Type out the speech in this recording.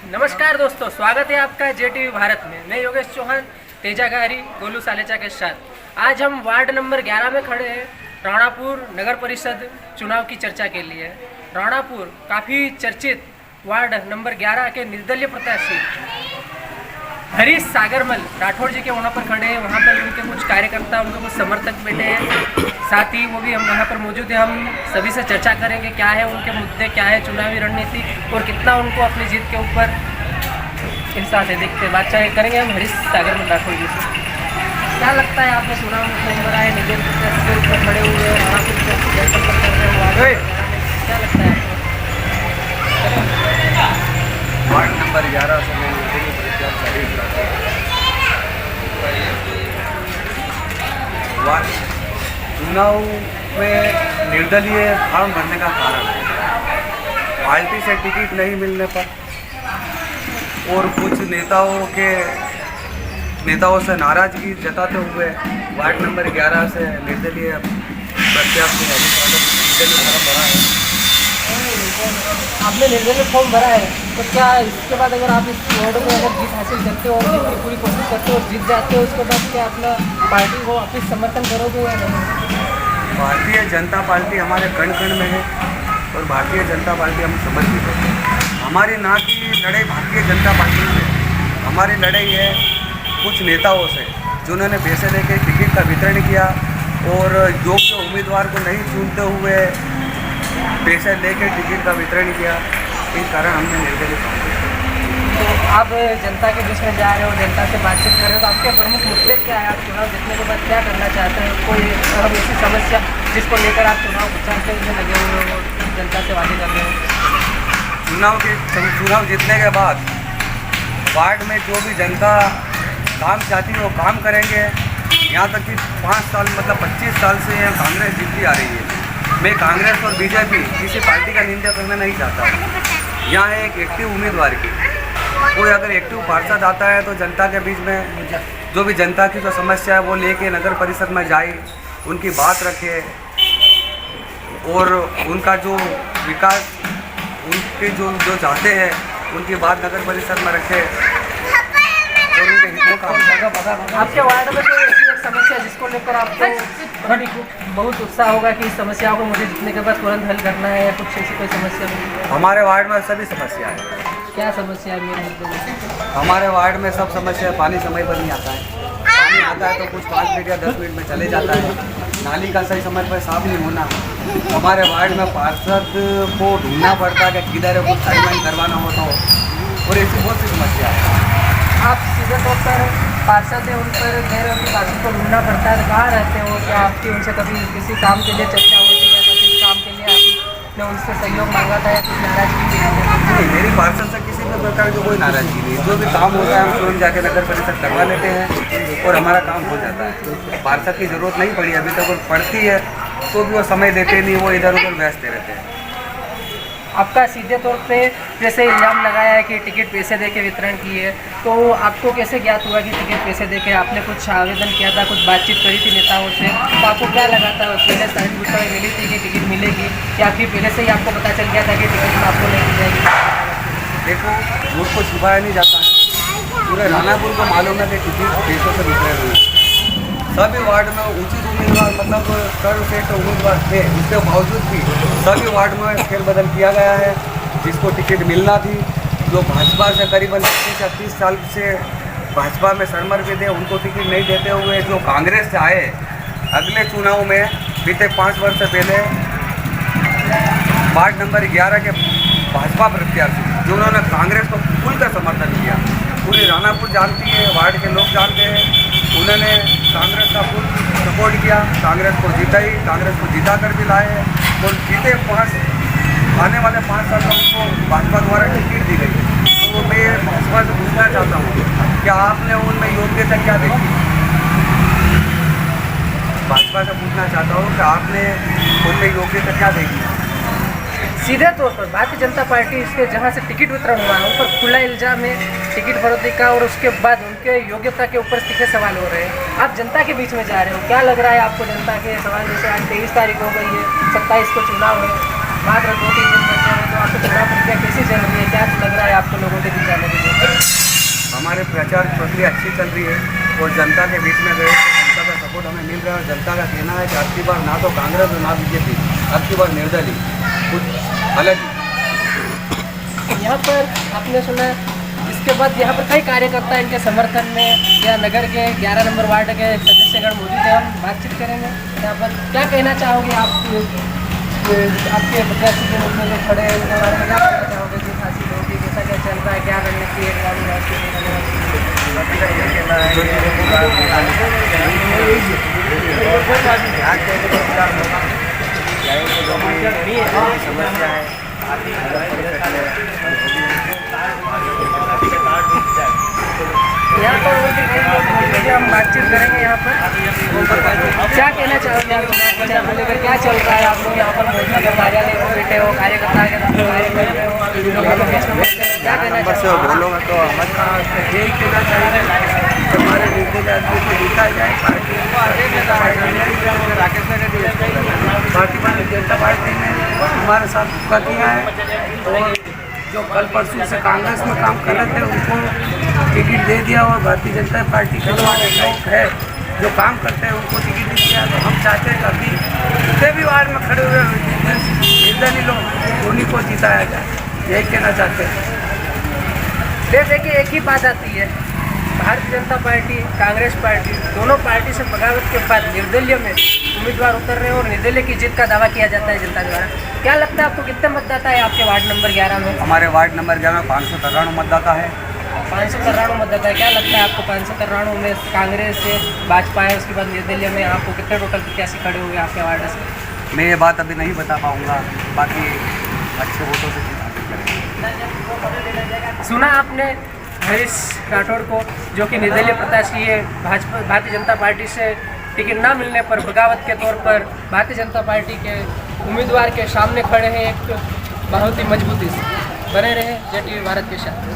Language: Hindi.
नमस्कार दोस्तों, स्वागत है आपका JTV भारत में। मैं योगेश चौहान तेजा गारी गोलू सालेचा के साथ आज हम वार्ड नंबर 11 में खड़े हैं। राणापुर नगर परिषद चुनाव की चर्चा के लिए राणापुर काफ़ी चर्चित वार्ड नंबर 11 के निर्दलीय प्रत्याशी हरीश सागरमल राठौड़ जी के वहाँ पर खड़े हैं। वहाँ पर उनके कुछ कार्यकर्ता, उनके कुछ समर्थक बैठे हैं, साथ ही वो भी हम वहाँ पर मौजूद हैं। हम सभी से चर्चा करेंगे क्या है उनके मुद्दे, क्या है चुनावी रणनीति और कितना उनको अपनी जीत के ऊपर इंसान है। देखते बातचीत करेंगे हम हरीश सागरमल राठौड़ जी से। क्या लगता है आपने चुनाव में नंबर आए निर्दलीय प्रत्याशी के ऊपर खड़े हुए हैं, क्या लगता है वार्ड नंबर 11 से मैं निर्दलीय प्रत्याशी वार्ड चुनाव में निर्दलीय फॉर्म भरने का कारण है पार्टी से टिकट नहीं मिलने पर और कुछ नेताओं से नाराजगी जताते हुए वार्ड नंबर 11 से निर्दलीय प्रत्याशी हरीश सागरमल निर्दलीय फॉर्म भरा है। आपने निर्दलीय फॉर्म भरा है, तो क्या इसके बाद अगर आप इस वार्ड में अगर जीत हासिल करते हो और जितनी पूरी कोशिश करते हो और जीत जाते हो, उसके बाद क्या अपना पार्टी को वापस समर्थन करोगे या नहीं? भारतीय जनता पार्टी हमारे कण कण में है और भारतीय जनता पार्टी हम समर्पित है। हमारी ना की लड़ाई भारतीय जनता पार्टी से, हमारी लड़ाई है कुछ नेताओं से जिन्होंने पैसे लेके टिकट का वितरण किया और योग्य उम्मीदवार को नहीं चुनते हुए पैसे लेके टिकट का वितरण किया। इस कारण हमने निर्दलीय फॉर्म भरा। तो आप जनता के बीच में जा रहे हो, जनता से बातचीत कर रहे हो, तो आपके प्रमुख मुद्दे क्या है? आप चुनाव जीतने के बाद क्या करना चाहते हैं? कोई अब ऐसी समस्या जिसको लेकर आप चुनाव प्रचार में लगे हुए हो, जनता से वादे कर रहे हो? चुनाव जीतने के बाद वार्ड में जो भी जनता काम चाहती है वो काम करेंगे। यहाँ तक कि 5 साल मतलब 25 साल से यहाँ कांग्रेस जीतती आ रही है। मैं कांग्रेस और बीजेपी किसी पार्टी का निंदा करना नहीं चाहता। यहाँ एक एक्टिव उम्मीदवार की कोई अगर एक्टिव पार्षद आता है तो जनता के बीच में जो भी जनता की जो समस्या है वो लेके नगर परिषद में जाए, उनकी बात रखे और उनका जो विकास उनके जो चाहते हैं उनकी बात नगर परिषद में रखे और उनके हितों का। आपके वार्ड में तो ऐसी एक समस्या जिसको लेकर आपको बहुत उत्साह होगा कि इस समस्या को मुझे जीतने के बाद तुरंत हल करना है, या कुछ ऐसी कोई समस्या नहीं? हमारे वार्ड में सभी समस्या है। क्या समस्या है मेरे मुद्दों में? हमारे वार्ड में सब समस्या है। पानी समय पर नहीं आता है, पानी आता है तो कुछ 5 मिनट या 10 मिनट में चले जाता है। नाली का सही समय पर साफ नहीं होना। हमारे वार्ड में पार्षद को ढूंढना पड़ता है कि किधर है, कुछ साइन करवाना हो तो, और ऐसी बहुत सी समस्या है। आप सीधे तौर पर पार्षद है, उन पर कह रहे हो कि पार्षद को ढूंढना पड़ता है, कहाँ रहते हो? क्या आपकी उनसे कभी किसी काम के लिए चर्चा होती है, या किसी काम के लिए आपने उनसे सहयोग मांगा था या कुछ नाराजगी नहीं, मेरी पार्षद से किसी भी प्रकार की कोई नाराजगी नहीं। जो भी काम होता है हम तुरंत जाके नगर परिषद करवा लेते हैं और हमारा काम हो जाता है। पार्षद की ज़रूरत नहीं पड़ी अभी तक, वो पड़ती है तो भी वो समय देते नहीं, वो इधर उधर व्यस्त रहते हैं। आपका सीधे तौर पे जैसे इल्ज़ाम लगाया है कि टिकट पैसे देके वितरण किए, तो आपको कैसे ज्ञात हुआ कि टिकट पैसे देके आपने कुछ आवेदन किया था, कुछ बातचीत करी थी नेताओं से, तो आपको क्या लगा था? पहले साइन बुक मिली थी कि टिकट मिलेगी, या फिर पहले से ही आपको पता चल गया था कि टिकट में आपको नहीं मिल जाएगी? देखो, झूठ को छुपाया नहीं जाता है। पूरे राणापुर को मालूम है कि टिकट पैसों से वितरण हुई। सभी वार्ड में उचित उम्मीदवार मतलब सर्वश्रेष्ठ उम्मीदवार थे, उसके बावजूद भी सभी वार्ड में फेरबदल किया गया है। जिसको टिकट मिलना थी, जो भाजपा से करीबन 25 या 30 साल से भाजपा में समर्पित थे, उनको टिकट नहीं देते हुए जो कांग्रेस से आए, अगले चुनाव में बीते 5 वर्ष से पहले वार्ड नंबर 11 के भाजपा प्रत्याशी जिन्होंने कांग्रेस को खुलकर समर्थन किया, पूरी राणापुर जानती है, वार्ड के लोग जानते हैं, उन्होंने कांग्रेस का फुल सपोर्ट किया, कांग्रेस को जिताई, कांग्रेस को जिता कर भी लाए और जीते आने वाले 5 साल में उनको भाजपा द्वारा टिकट दी गई। तो मैं भाजपा से पूछना चाहता हूँ कि आपने उनमें योग्यता क्या देखी? भाजपा से पूछना चाहता हूँ कि आपने उनमें योग्यता क्या देखी? सीधे तौर पर भारतीय जनता पार्टी इसके जहाँ से टिकट वितरण हुआ है उन पर खुला इल्जाम है टिकट फरोख्ती का, और उसके बाद उनके योग्यता के ऊपर तीखे सवाल हो रहे हैं। आप जनता के बीच में जा रहे हो, क्या लग रहा है आपको जनता के सवाल? जैसे आज 23 तारीख हो गई है, 27 को चुनाव है, मात्र 2-3 दिन बचे हैं, तो आपको चुनाव प्रक्रिया कैसी चल रही है? क्या लग रहा है आपको लोगों के बीच प्रक्रिया अच्छी चल रही है और जनता के बीच में गए तो जनता का सपोर्ट हमें मिल रहा है और जनता का कहना है कि अब की बार ना तो कांग्रेस और ना बीजेपी, अब की बार निर्दलीय कुछ अलग। यहाँ पर आपने सुना, इसके बाद यहाँ पर कई कार्यकर्ता इनके समर्थन में या नगर के 11 नंबर वार्ड के सदस्यगण मौजूद हैं। हम बातचीत करेंगे यहाँ पर। क्या कहना चाहोगे आप आपके प्रत्याशी के रूप में जो खड़े हैं उनके बारे में क्या कहना चाहोगे? जी खासी होगी, कैसा क्या चल रहा है, क्या रणनीति है? समस्या है यहाँ पर हम बातचीत करेंगे। यहाँ पर क्या कहना चाहोगे आप चुनाव को लेकर? क्या चल रहा है? आप लोग यहाँ पर मोदी के कार्यालय में बैठे हो, कार्यकर्ता के साथ कार्य कर रहे हो, लोगों के बीच में क्या कहना चाहोगे? बोलोगे तो हमारे यही कहना चाहिए कि हमारे निर्दलीय आदमी को जीता जाए, पार्टी भारतीय जनता पार्टी ने हमारे साथ धोखा किया है और जो कल परसों से कांग्रेस में काम कर रहे थे उनको टिकट दे दिया और भारतीय जनता पार्टी के हमारे लोग है जो काम करते हैं उनको टिकट नहीं दिया। तो हम चाहते हैं कि अभी जितने भी वार्ड में खड़े हुए निर्दलीय लोग उन्हीं को जिताया जाए, यही कहना चाहते हैं। जैसे कि एक ही बात आती है, भारतीय जनता पार्टी, कांग्रेस पार्टी, दोनों पार्टी से बगावत के बाद निर्दलीय में उम्मीदवार उतर रहे हैं और निर्दलीय की जीत का दावा किया जाता है जनता द्वारा। क्या लगता है आपको कितने मतदाता है आपके वार्ड नंबर 11 में? हमारे वार्ड नंबर 11 में 593 मतदाता है। 593 मतदाता है। क्या लगता है आपको 593 में कांग्रेस से भाजपा है, उसके बाद निर्दलीय में आपको कितने टोटल प्रत्याशी खड़े हुए आपके वार्ड से? मैं ये बात अभी नहीं बता पाऊँगा, बाकी अच्छे वोटों से सुना आपने हरीश राठौड़ को, जो कि निर्दलीय प्रत्याशी है, भाजपा भारतीय जनता पार्टी से टिकट ना मिलने पर बगावत के तौर पर भारतीय जनता पार्टी के उम्मीदवार के सामने खड़े हैं एक बहुत ही मजबूती से। बने रहे जेटीवी भारत के साथ।